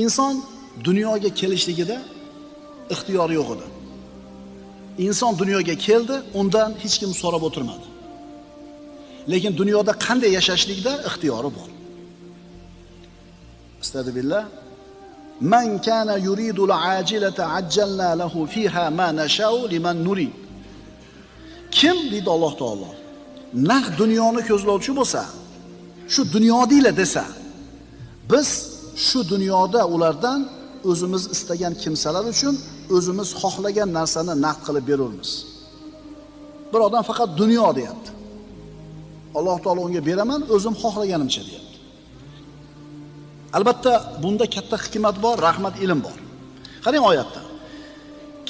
inson dunyoga kelishligida ixtiyori yo'q edi. Inson dunyoga keldi, undan hech kim so'rab o'tirmadi. Lekin dunyoda qanday yashashlikda ixtiyori bor. Astagfirullah. Man kana yuridu al-ajilata ajjalna lahu fiha ma nashau liman nurid. Kim deydi Alloh taolo, naq dunyoni ko'zlovchi bo'lsa, shu dunyodiylar desa, biz shu dunyoda ulardan o'zimiz istagan kimsalar uchun o'zimiz xohlagan narsani naqd qilib beramiz. Bir odam faqat dunyo deyapti. Alloh taolo unga beraman, o'zim xohlaganimcha deyapti. Albatta bunda katta hikmat bor, rahmat, ilm bor. Qarang oyatda.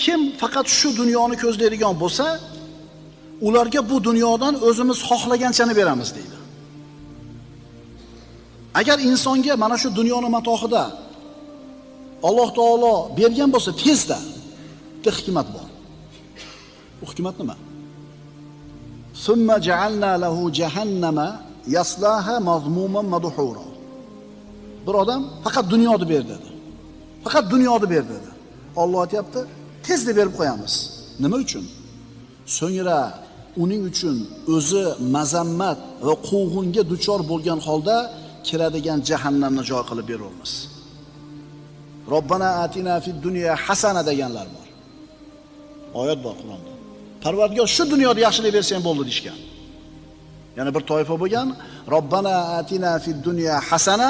Kim faqat shu dunyoni ko'zlaydigan bo'lsa, ularga bu dunyodan o'zimiz xohlaganchani beramiz deydi. Agar insonga mana shu dunyoni matohida Alloh taolo bergan bo'lsa, tezda bitta hikmat bor. Bu hikmat nima? Summa ja'alna lahu jahannama yaslaha mazmuman madhura. Bir odam faqat dunyoni ber dedi. Faqat dunyoni ber dedi. Alloh aytayapti, tezda berib qo'yamiz. Nima uchun? So'ngra uning uchun o'zi mazammat va quvg'inga duchor bo'lgan holda kiradigan jahannamni joy qilib beramiz. Robbana atina fid dunya hasana deganlar bor. Oyat bor Qur'onda. Parvardigor shu dunyoda yaxshilik bersang bo'ldi dishgan. Yana bir toifa bo'lgan, Robbana atina fid dunya hasana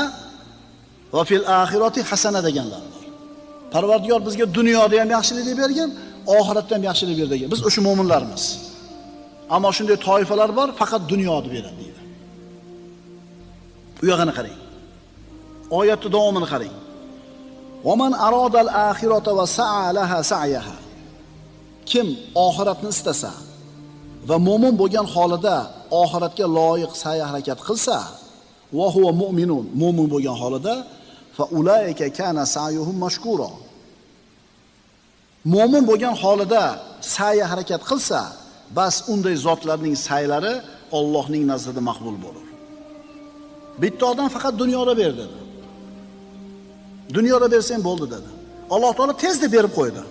va fil oxirati hasana deganlar bor. Parvardigor bizga dunyoda ham yaxshilik bergan, oxiratda ham yaxshilik ber degan. Biz o'sha mu'minlarmiz. Ammo shunday toifalar bor, faqat dunyoni beradi deydi. Bu yog'ini qarang. Oyatning davomini qarang. Wa man arada al-akhirata wa sa'a laha sa'yaha. Kim oxiratni istasa va mo'min bo'lgan holida oxiratga loyiq sa'y harakat qilsa, va huwa mu'minun, mo'min bo'lgan holida, fa ulaika kana sa'yuhum mashkura. Mo'min bo'lgan holida sa'y harakat qilsa, bas unday zotlarning sa'ylari Allohning nazdida maqbul bo'lur. Bitta odam faqat dunyoda ber dedi. Dunyoda bersang bo'ldi dedi. Alloh taolo tezda berib qo'ydi.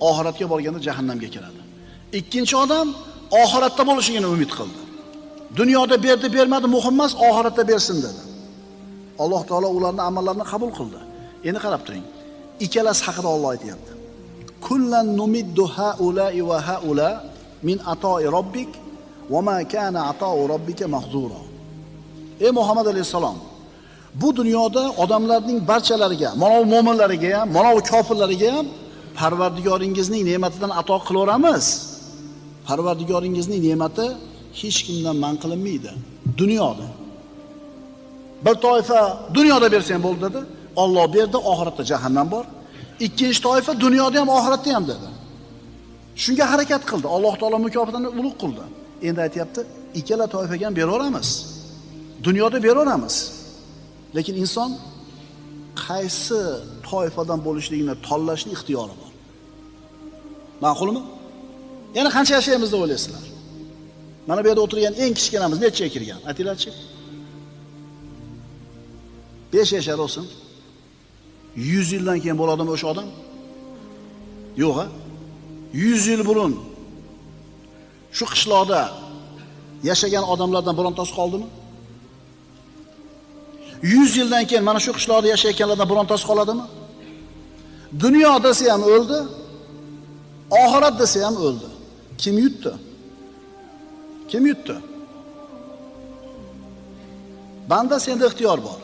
Oxiratga borganda jahannamga kiradi. Ikkinchi odam oxiratda bo'lishini umid qildi. Dunyoda berdi, bermadi muhim emas, oxiratda bersin dedi. Alloh taolo ularning amallarini qabul qildi. Endi qarab turing. Ikkalasi haqida Alloh aytayapti. Kullan numiddu haula'i va haula min ata'i robbik va ma kana ata'u robbika mahzura. Ey Muhammad alayhisalom, bu dunyoda odamlarning barchalariga, mana bu mu'minlarga ham, mana bu kofirlarga ham Parvardigoringizning ne'matidan ato qilaveramiz. Parvardigoringizning ne'mati hech kimdan man qilinmaydi. Dunyoda. Bir toifa dunyoda bersang bo'ldi dedi. Alloh berdi, oxiratda jahannam bor. Ikkinchi toifa dunyoda ham, oxiratda ham dedi. Shunga harakat qildi. Alloh taolo mukofotini ulug' qildi. Endi aytayapti, ikkala toifaga ham beraveramiz. Dunyoda beraveramiz. Lekin inson qaysi toifadan bo'lishligini tanlashning ixtiyori bor. Ma'qulmi? Yana qancha yashaymiz deb o'ylaysizlar? Mana bu yerda o'tirgan eng kichkinamiz nechaga kirgan? Aytinglarchi. 5 yashar olsin. 100 yildan keyin bo'ladimi o'sha odam? Yo'q a? 100 yil burun shu qishloqda yashagan odamlardan birontasi qoldimi? 100 yildan keyin mana shu qishloqda yashayotganlardan birontasi qoladimi? Dunyo desa ham o'ldi, oxirat desa ham o'ldi. Kim yutdi? Kim yutdi? Banda senda ixtiyor bor.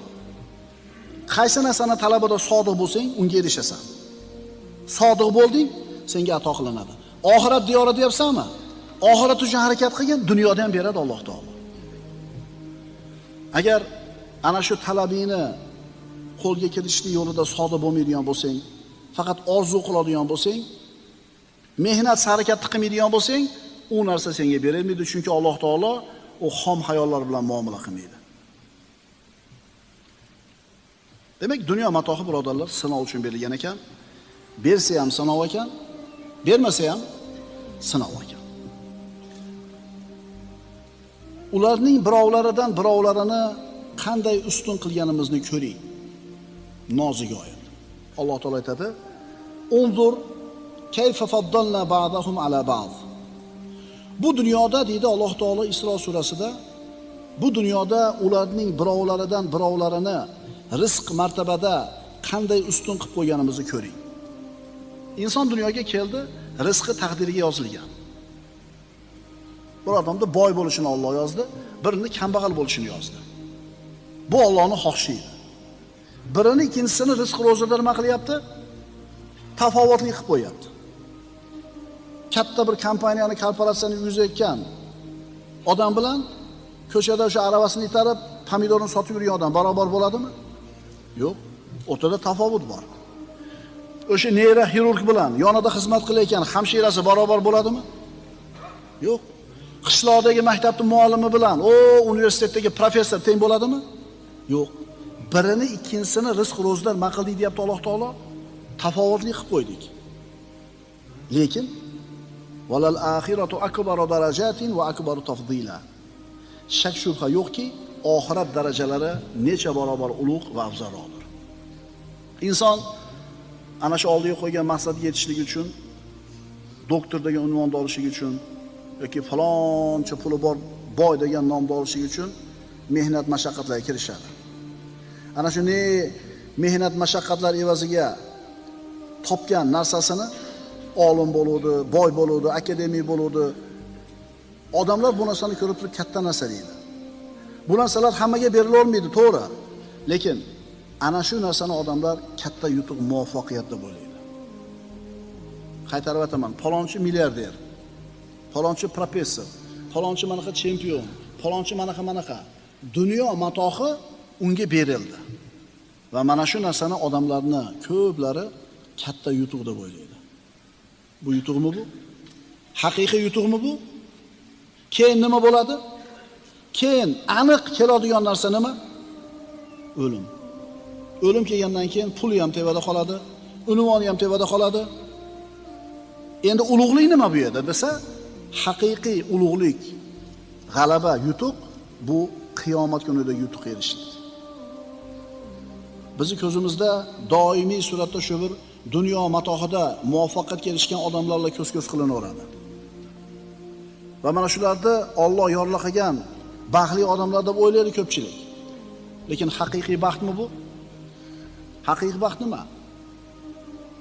Qaysi narsani talabada sodiq bo'lsang, unga erishasan. Sodiq bo'lding, senga ato qilinadi. Oxirat diyori deyapsanmi? Oxirat uchun harakat qilgan, dunyoda ham beradi Alloh taolo. Agar ana shu talabingni qo'lga kiritishlik yo'lida sodiq bo'lmaydigan bo'lsang, faqat orzu qiladigan bo'lsang, mehnat harakat qilmaydigan bo'lsang, u narsa senga berilmaydi, chunki Alloh taolo u xom xayollar bilan muomala qilmaydi. Demak, dunyo matohi birodarlar sinov uchun berilgan ekan. Bersa ham sinov ekan, bermasa ham sinov ekan. Ularning birovlaridan birovlarini qanday ustun qilganimizni ko'ring. Nozik oyat. Alloh taolo aytadi: "Unzur kayfa faddalna ba'dahum ala ba'd." Bu dunyoda deydi Alloh taolo Isro surasida, bu dunyoda ularning birovlaridan birovlarini rizq martabada qanday ustun qilib qo'yganimizni ko'ring. Inson dunyoga keldi, rizqi taqdiriga yozilgan. Bir odamda boy bo'lishini Alloh yozdi, birini kambag'al bo'lishini yozdi. Bu Allohning xohishi edi. Birini ikkinchisini rizq ro'zada nima qilyapti? Tafovutli qilib qo'yapti. Katta bir kompaniyani, korporatsiyani yuzayotgan odam bilan ko'chada o'sha aravasini itarib, pomidorni sotib yurgan odam barobar bo'ladimi? Yo'q. O'rtada tafovut bor. O'sha neyroxirurg bilan yonida xizmat qilayotgan hamshirasi barobar bo'ladimi? Yo'q. Qishloqdagi maktabning muallimi bilan universitetdagi professor teng bo'ladimi? Yo'q. Birini ikkinchisini rizq ro'zdan maqildik deyapti Alloh taolo. Tafovutli qilib qo'ydik. Lekin valal axiratu akbaru darajatin va akbaru tafdila. Shak shubha yo'qki, oxirat darajalari necha barobar ulug' va afzalroqdir. Inson ana shu oldiga qo'ygan maqsadga yetishlik uchun, doktor degan unvonni olishlik uchun yoki faloncha puli bor boy degan nomni olishlik uchun mehnat mashaqqatlarga kirishadi. Ana shuni mehnat mashaqqatlar evaziga topgan narsasini olim bo'ludi, boy bo'ludi, akademik bo'ludi. Odamlar bu narsani ko'rib turib katta narsa deydi. Bu narsalar hammaga berilib olmaydi, to'g'ri. Lekin ana shu narsani odamlar katta yutuq, muvaffaqiyat deb o'ylaydi. Qaytarib aytaman, falonchi milliarder, falonchi professor, falonchi manaqa chempion, falonchi manaqa. Dunyo matohi unga berildi. Va mana shu narsani odamlarni ko'plari katta yutuq deb o'ylaydi. Bu yutuqmi bu? Haqiqiy yutuqmi bu? Keyin nima bo'ladi? Keyin aniq keladigan narsa nima? O'lim. O'lim kelgandan keyin puli ham tevada qoladi, unvoni ham tevada qoladi. Endi ulug'lik nima bu yerda desa, haqiqiy ulug'lik, g'alaba, yutuq bu qiyomat kunida yutuq erishishlik. Bizi ko'zimizda doimiy suratda shu bir dunyo matohida muvaffaqiyatga erishgan odamlarla ko'z-ko'z qilinaveradi. Va mana shularni Alloh yorliqagan baxtli odamlar deb o'ylaydi ko'pchilik. Lekin haqiqiy baxtmi bu? Haqiqiy baxt nima?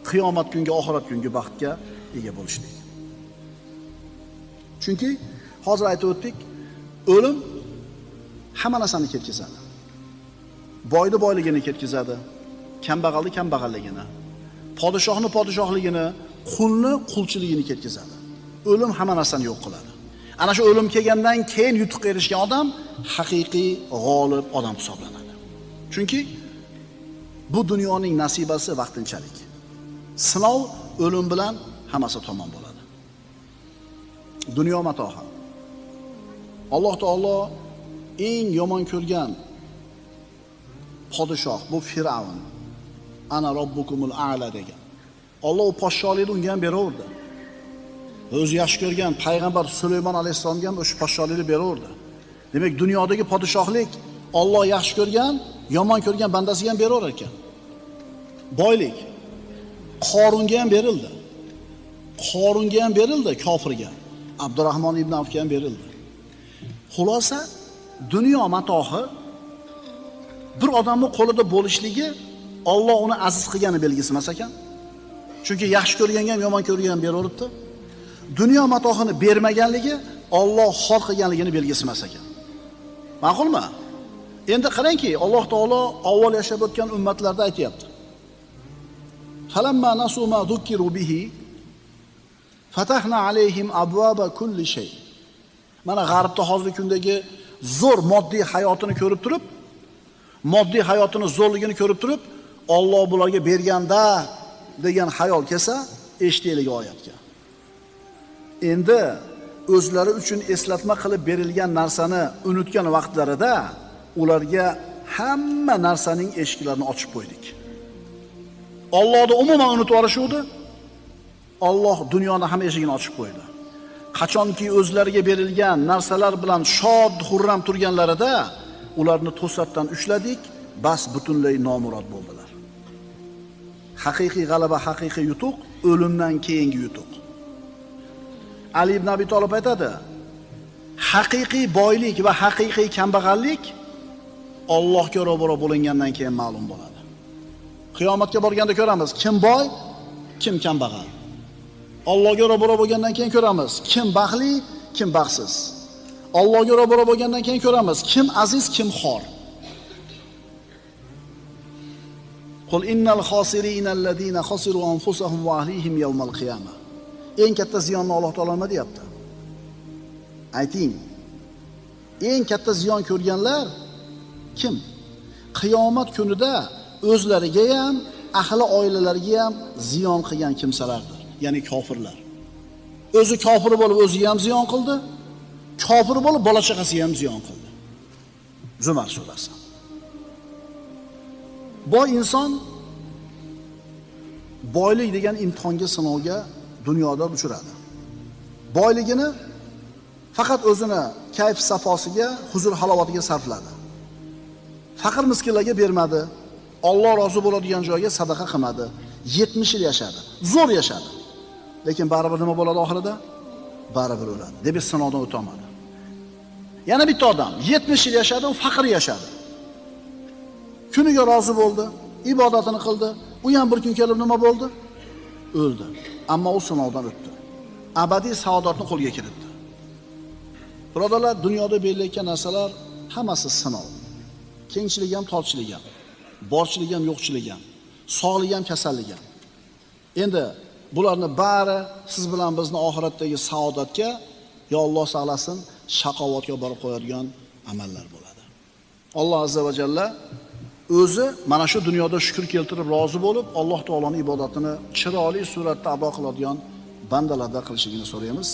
Qiyomat kungi, oxirat kungi baxtga ega bo'lishlik. Chunki hozir aytib o'tdik, o'lim hamma narsani ketkazadi. Boyni boyligini ketkazadi, kambag'alni kambag'alligini, podshohni podshohligini, qulni qulchiligini ketkazadi. O'lim hamma narsani yo'q qiladi. Ana shu o'lim kelgandan keyin yutuqqa erishgan odam haqiqiy g'olib odam hisoblanadi. Chunki bu dunyoning nasibasi vaqtinchalik. Sinov o'lim bilan hammasi tamom bo'ladi. Dunyo matohi. Alloh taolo eng yomon ko'rgan podshoh bu Firavn. Ana robbukumul a'la degan. Alloh podshohlikni unga ham beraverdi. O'zi yaxshi ko'rgan payg'ambar Sulaymon alayhisolamga ham o'sha podshohlikni beraverdi. Demak, dunyodagi podshohlik Alloh yaxshi ko'rgan, yomon ko'rgan bandasiga ham beraverar ekan. Boylik Qorunga ham berildi. Qorunga ham berildi, kofirga. Abdurahmon ibn Avfga ham berildi. Xulosa, dunyo matohi bir odamning qo'lida bo'lishligi Alloh uni aziz qilgani belgisi emas ekan. Chunki yaxshi ko'rganga ham yomon ko'rganga ham beraveribdi. Dunyo matohini bermaganligi Alloh xor qilganligini belgisi emas ekan. Ma'qulmi? Endi qarangki, Alloh taolo avval yashab o'tgan ummatlarda aytayapti. Falamma nasu ma dhukiru bihi fatahna alayhim abwaba kulli shay. Mana g'arbda hozirgi kundagi zo'r moddiy hayotini ko'rib turib, moddiy hayotini zo'rligini ko'rib turib, Alloh bularga berganda degan xayol kelsa, eshitaylik oyatga. Endi o'zlari uchun eslatma qilib berilgan narsani unutgan vaqtlarida ularga hamma narsaning eshiklarini ochib qo'ydik. Allohni umuman unutib yuborishuvdi. Alloh dunyoning hamma eshigini ochib qo'ydi. Qachonki o'zlariga berilgan narsalar bilan shod, xurram turganlarida ularni to'satdan ushladik, bas butunlay nomurod bo'ldilar. haqiqiy g'alaba, haqiqiy yutuq o'limdan keyingi yutuq. Ali ibn Abi Tolib aytadi, haqiqiy boylik va haqiqiy kambag'allik Allohga ro'baro bo'lingandan keyin ma'lum bo'ladi. Qiyomatga borganda ko'ramiz, kim boy, kim kambag'al. Allohga ro'baro bo'lgandan keyin ko'ramiz, kim baxtli, kim baxtsiz. Allohga ro'baro bo'lgandan keyin ko'ramiz, kim aziz, kim xor. Qul innal khosirina allazina khasiru anfusahum va ahlihim yawmal qiyamah. Eng katta ziyonni Alloh taolo nima deyapti? Ayting. Eng katta ziyon ko'rganlar kim? Qiyomat kunida o'zlariga ham, ahli oilalariga ham ziyon qilgan kimsalardir. Ya'ni kofirlar. O'zi kofir bo'lib o'ziga ham ziyon qildi, kofir bo'lib bola chaqasiga ham ziyon qildi. Zumar surasi. Boy inson boylik degan imtihonga, sinovga dunyoda uchradi. Boyligini faqat o'zini kayf safosiga, huzur halovatiga sarfladi. Faqir miskinlarga bermadi. Alloh rozi bo'ladigan joyga sadaqa qilmadi. 70 yil yashadi. Zo'r yashadi. Lekin baribir nima bo'ladi oxirida? Baribir o'ladi. Deb sinovdan o'ta olmadi. Yana bitta odam 70 yil yashadi, u faqir yashadi. Kuniga rozi bo'ldi, ibodatini qildi. U ham bir kun kelib nima bo'ldi? O'ldi. Ammo u sinovdan o'tdi. Abadiy saodatni qo'lga kiritdi. Birodarlar, dunyoda berilayotgan narsalar hammasi sinov. Kengchilik ham, torchilik ham, borchilik ham, yo'qchilik ham, sog'lik ham, kasallik ham. Endi bularni bari siz bilan bizni oxiratdagi saodatga, yo Alloh saqlasin, shaqovatga borib qo'yadigan amallar bo'ladi. Alloh azza va jalla o'zi mana shu dunyoda shukr keltirib rozi bo'lib, Alloh taoloning ibodatini chiroyli suratda ado qiladigan bandalarda qilishligini so'raymiz.